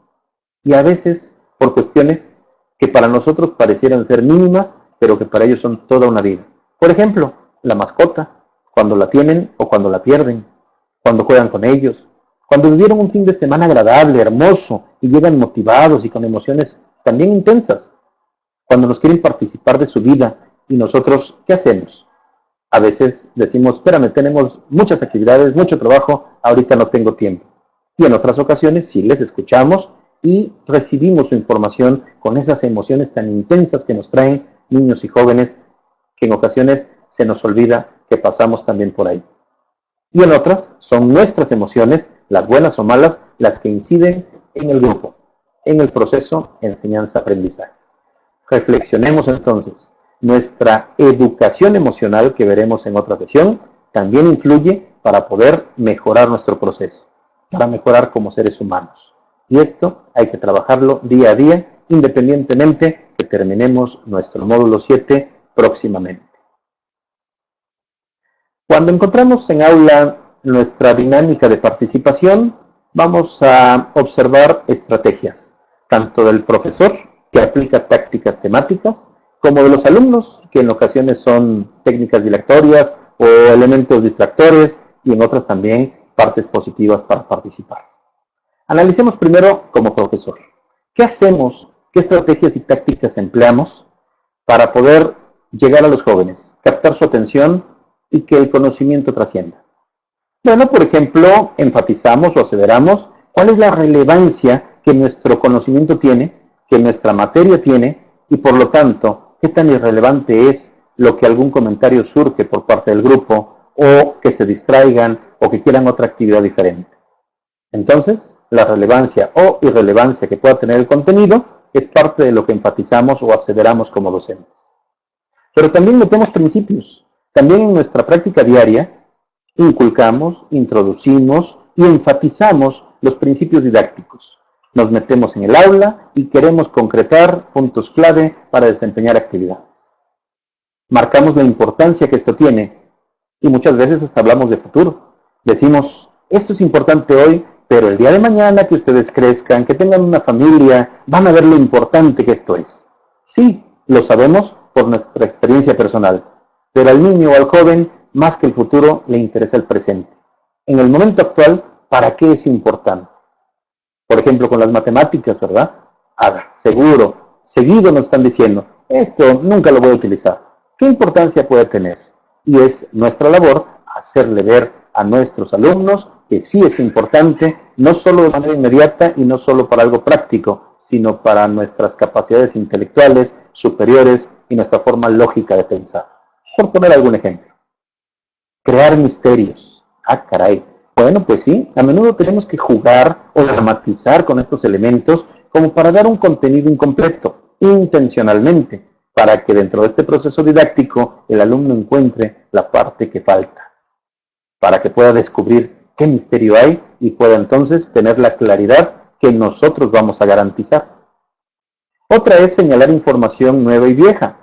S2: y a veces por cuestiones que para nosotros parecieran ser mínimas, pero que para ellos son toda una vida. Por ejemplo, la mascota, cuando la tienen o cuando la pierden, cuando juegan con ellos, cuando vivieron un fin de semana agradable, hermoso, y llegan motivados y con emociones también intensas, cuando nos quieren participar de su vida y nosotros, ¿qué hacemos? A veces decimos, espérame, tenemos muchas actividades, mucho trabajo, ahorita no tengo tiempo. Y en otras ocasiones sí les escuchamos y recibimos su información con esas emociones tan intensas que nos traen niños y jóvenes, que en ocasiones se nos olvida que pasamos también por ahí. Y en otras son nuestras emociones, las buenas o malas, las que inciden en el grupo, en el proceso enseñanza-aprendizaje. Reflexionemos entonces. Nuestra educación emocional, que veremos en otra sesión, también influye para poder mejorar nuestro proceso, para mejorar como seres humanos. Y esto hay que trabajarlo día a día, independientemente que terminemos nuestro módulo 7 próximamente. Cuando encontramos en aula nuestra dinámica de participación, vamos a observar estrategias, tanto del profesor, que aplica tácticas temáticas, como de los alumnos, que en ocasiones son técnicas dilatorias o elementos distractores, y en otras también partes positivas para participar. Analicemos primero como profesor. ¿Qué hacemos? ¿Qué estrategias y tácticas empleamos para poder llegar a los jóvenes, captar su atención y que el conocimiento trascienda? Bueno, por ejemplo, enfatizamos o aseveramos cuál es la relevancia que nuestro conocimiento tiene, que nuestra materia tiene, y por lo tanto, qué tan irrelevante es lo que algún comentario surge por parte del grupo, o que se distraigan, o que quieran otra actividad diferente. Entonces, la relevancia o irrelevancia que pueda tener el contenido es parte de lo que enfatizamos o aseveramos como docentes. Pero también metemos principios. También en nuestra práctica diaria inculcamos, introducimos y enfatizamos los principios didácticos. Nos metemos en el aula y queremos concretar puntos clave para desempeñar actividades. Marcamos la importancia que esto tiene y muchas veces hasta hablamos de futuro. Decimos, esto es importante hoy, pero el día de mañana que ustedes crezcan, que tengan una familia, van a ver lo importante que esto es. Sí, lo sabemos por nuestra experiencia personal, pero al niño o al joven, más que el futuro, le interesa el presente. En el momento actual, ¿para qué es importante? Por ejemplo, con las matemáticas, ¿verdad? Seguro, seguido nos están diciendo, esto nunca lo voy a utilizar. ¿Qué importancia puede tener? Y es nuestra labor hacerle ver a nuestros alumnos que sí es importante, no solo de manera inmediata y no solo para algo práctico, sino para nuestras capacidades intelectuales superiores y nuestra forma lógica de pensar. Por poner algún ejemplo. Crear misterios. Ah, caray. Bueno, pues sí, a menudo tenemos que jugar o dramatizar con estos elementos como para dar un contenido incompleto, intencionalmente, para que dentro de este proceso didáctico el alumno encuentre la parte que falta, para que pueda descubrir qué misterio hay y pueda entonces tener la claridad que nosotros vamos a garantizar. Otra es señalar información nueva y vieja.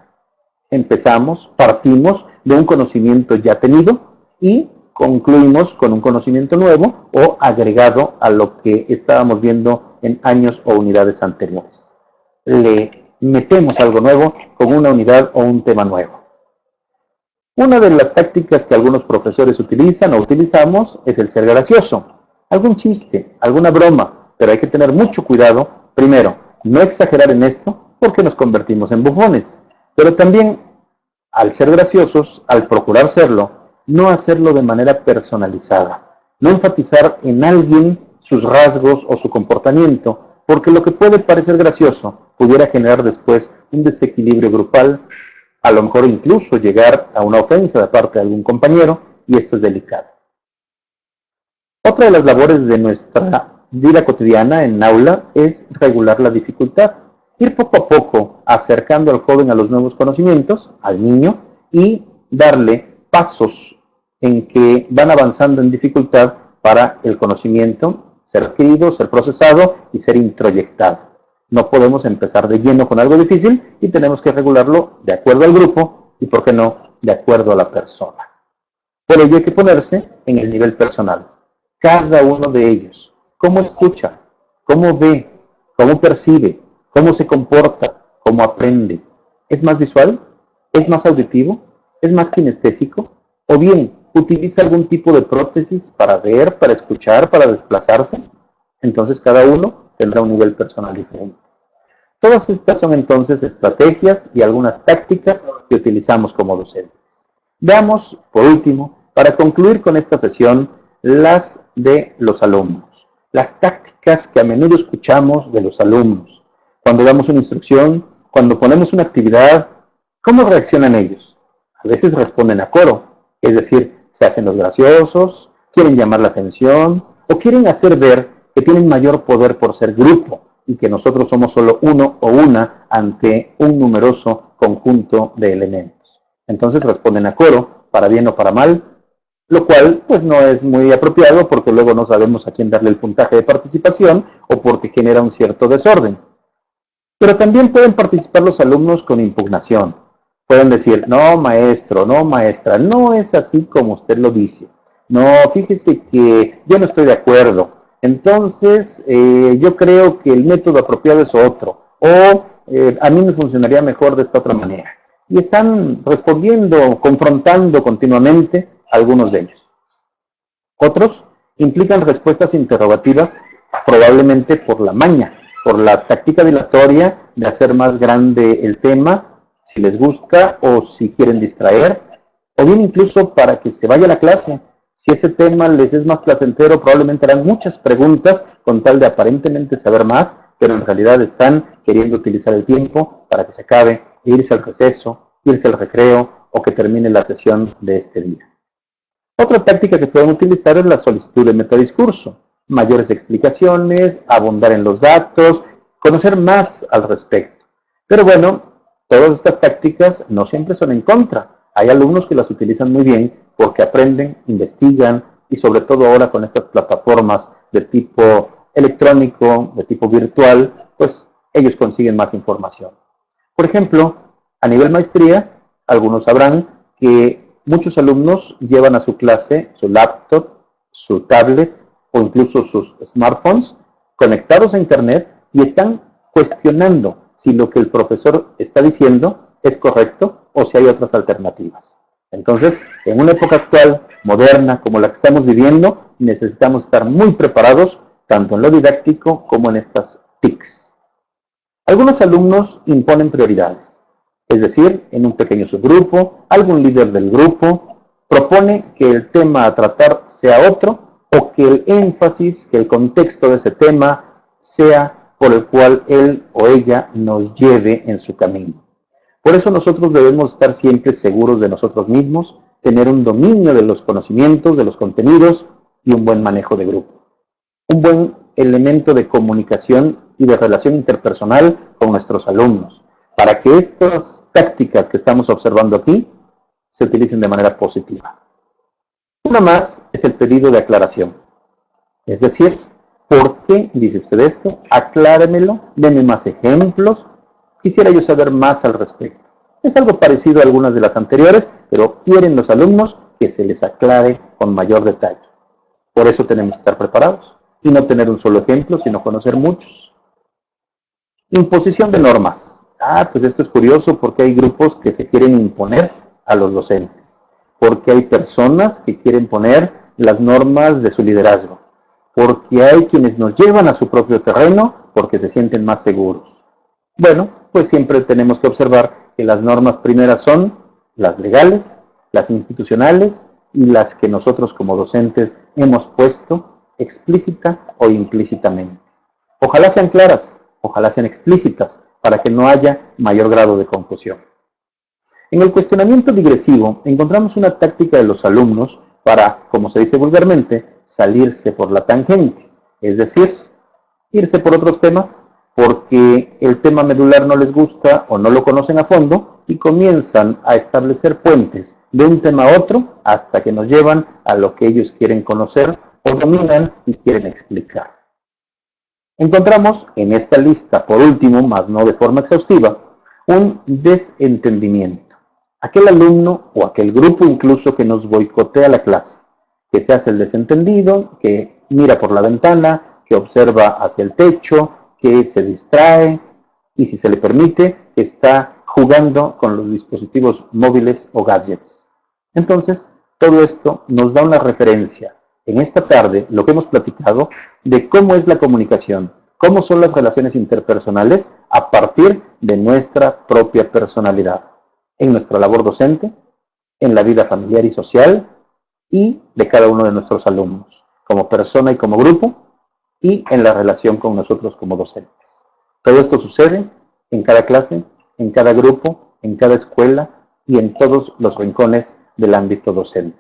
S2: Partimos de un conocimiento ya tenido y concluimos con un conocimiento nuevo o agregado a lo que estábamos viendo en años o unidades anteriores. Le metemos algo nuevo con una unidad o un tema nuevo. Una de las tácticas que algunos profesores utilizan o utilizamos es el ser gracioso. Algún chiste, alguna broma, pero hay que tener mucho cuidado. Primero, no exagerar en esto porque nos convertimos en bufones. Pero también, al ser graciosos, al procurar serlo, no hacerlo de manera personalizada. No enfatizar en alguien sus rasgos o su comportamiento, porque lo que puede parecer gracioso pudiera generar después un desequilibrio grupal, a lo mejor incluso llegar a una ofensa de parte de algún compañero, y esto es delicado. Otra de las labores de nuestra vida cotidiana en aula es regular la dificultad. Ir poco a poco acercando al joven a los nuevos conocimientos, al niño, y darle pasos en que van avanzando en dificultad para el conocimiento ser adquirido, ser procesado y ser introyectado. No podemos empezar de lleno con algo difícil y tenemos que regularlo de acuerdo al grupo y, ¿por qué no?, de acuerdo a la persona. Por ello hay que ponerse en el nivel personal. Cada uno de ellos, cómo escucha, cómo ve, cómo percibe, cómo se comporta, cómo aprende. ¿Es más visual? ¿Es más auditivo? ¿Es más kinestésico? ¿O bien utiliza algún tipo de prótesis para ver, para escuchar, para desplazarse? Entonces cada uno tendrá un nivel personal diferente. Todas estas son entonces estrategias y algunas tácticas que utilizamos como docentes. Veamos, por último, para concluir con esta sesión, las de los alumnos. Las tácticas que a menudo escuchamos de los alumnos. Cuando damos una instrucción, cuando ponemos una actividad, ¿cómo reaccionan ellos? A veces responden a coro, es decir, se hacen los graciosos, quieren llamar la atención o quieren hacer ver que tienen mayor poder por ser grupo y que nosotros somos solo uno o una ante un numeroso conjunto de elementos. Entonces responden a coro, para bien o para mal, lo cual pues no es muy apropiado porque luego no sabemos a quién darle el puntaje de participación o porque genera un cierto desorden. Pero también pueden participar los alumnos con impugnación. Pueden decir, no maestro, no maestra, no es así como usted lo dice. No, fíjese que yo no estoy de acuerdo. Entonces, yo creo que el método apropiado es otro. O a mí me funcionaría mejor de esta otra manera. Y están respondiendo, confrontando continuamente algunos de ellos. Otros implican respuestas interrogativas, probablemente por la maña, por la táctica dilatoria de hacer más grande el tema, si les gusta o si quieren distraer, o bien incluso para que se vaya a la clase. Si ese tema les es más placentero, probablemente harán muchas preguntas con tal de aparentemente saber más, pero en realidad están queriendo utilizar el tiempo para que se acabe, irse al receso, irse al recreo o que termine la sesión de este día. Otra táctica que pueden utilizar es la solicitud de metadiscurso. Mayores explicaciones, abundar en los datos, conocer más al respecto. Pero bueno, todas estas tácticas no siempre son en contra. Hay alumnos que las utilizan muy bien porque aprenden, investigan y sobre todo ahora con estas plataformas de tipo electrónico, de tipo virtual, pues ellos consiguen más información. Por ejemplo, a nivel maestría, algunos sabrán que muchos alumnos llevan a su clase su laptop, su tablet o incluso sus smartphones conectados a internet y están cuestionando si lo que el profesor está diciendo es correcto o si hay otras alternativas. Entonces, en una época actual, moderna, como la que estamos viviendo, necesitamos estar muy preparados tanto en lo didáctico como en estas TICs. Algunos alumnos imponen prioridades, es decir, en un pequeño subgrupo, algún líder del grupo propone que el tema a tratar sea otro o que el énfasis, que el contexto de ese tema sea por el cual él o ella nos lleve en su camino. Por eso nosotros debemos estar siempre seguros de nosotros mismos, tener un dominio de los conocimientos, de los contenidos y un buen manejo de grupo. Un buen elemento de comunicación y de relación interpersonal con nuestros alumnos, para que estas tácticas que estamos observando aquí se utilicen de manera positiva. Una más es el pedido de aclaración. Es decir, ¿por qué dice usted esto? Acláremelo, deme más ejemplos. Quisiera yo saber más al respecto. Es algo parecido a algunas de las anteriores, pero quieren los alumnos que se les aclare con mayor detalle. Por eso tenemos que estar preparados y no tener un solo ejemplo, sino conocer muchos. Imposición de normas. Pues esto es curioso porque hay grupos que se quieren imponer a los docentes, porque hay personas que quieren poner las normas de su liderazgo, porque hay quienes nos llevan a su propio terreno porque se sienten más seguros. Bueno, pues siempre tenemos que observar que las normas primeras son las legales, las institucionales y las que nosotros como docentes hemos puesto explícita o implícitamente. Ojalá sean claras, ojalá sean explícitas, para que no haya mayor grado de confusión. En el cuestionamiento digresivo encontramos una táctica de los alumnos para, como se dice vulgarmente, salirse por la tangente, es decir, irse por otros temas porque el tema medular no les gusta o no lo conocen a fondo y comienzan a establecer puentes de un tema a otro hasta que nos llevan a lo que ellos quieren conocer o dominan y quieren explicar. Encontramos en esta lista, por último, más no de forma exhaustiva, un desentendimiento. aquel alumno o aquel grupo incluso que nos boicotea la clase, que se hace el desentendido, que mira por la ventana, que observa hacia el techo, que se distrae y, si se le permite, que está jugando con los dispositivos móviles o gadgets. Entonces, todo esto nos da una referencia en esta tarde, lo que hemos platicado, de cómo es la comunicación, cómo son las relaciones interpersonales a partir de nuestra propia personalidad, en nuestra labor docente, en la vida familiar y social, y de cada uno de nuestros alumnos, como persona y como grupo, y en la relación con nosotros como docentes. Todo esto sucede en cada clase, en cada grupo, en cada escuela y en todos los rincones del ámbito docente.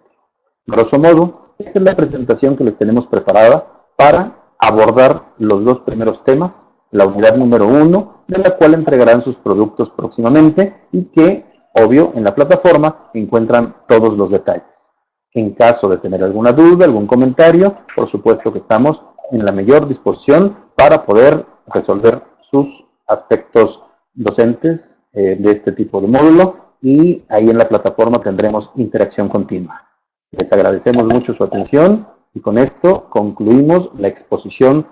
S2: Grosso modo, esta es la presentación que les tenemos preparada para abordar los dos primeros temas, la unidad número 1, de la cual entregarán sus productos próximamente y que, obvio, en la plataforma encuentran todos los detalles. En caso de tener alguna duda, algún comentario, por supuesto que estamos en la mayor disposición para poder resolver sus aspectos docentes de este tipo de módulo, y ahí en la plataforma tendremos interacción continua. Les agradecemos mucho su atención y con esto concluimos la exposición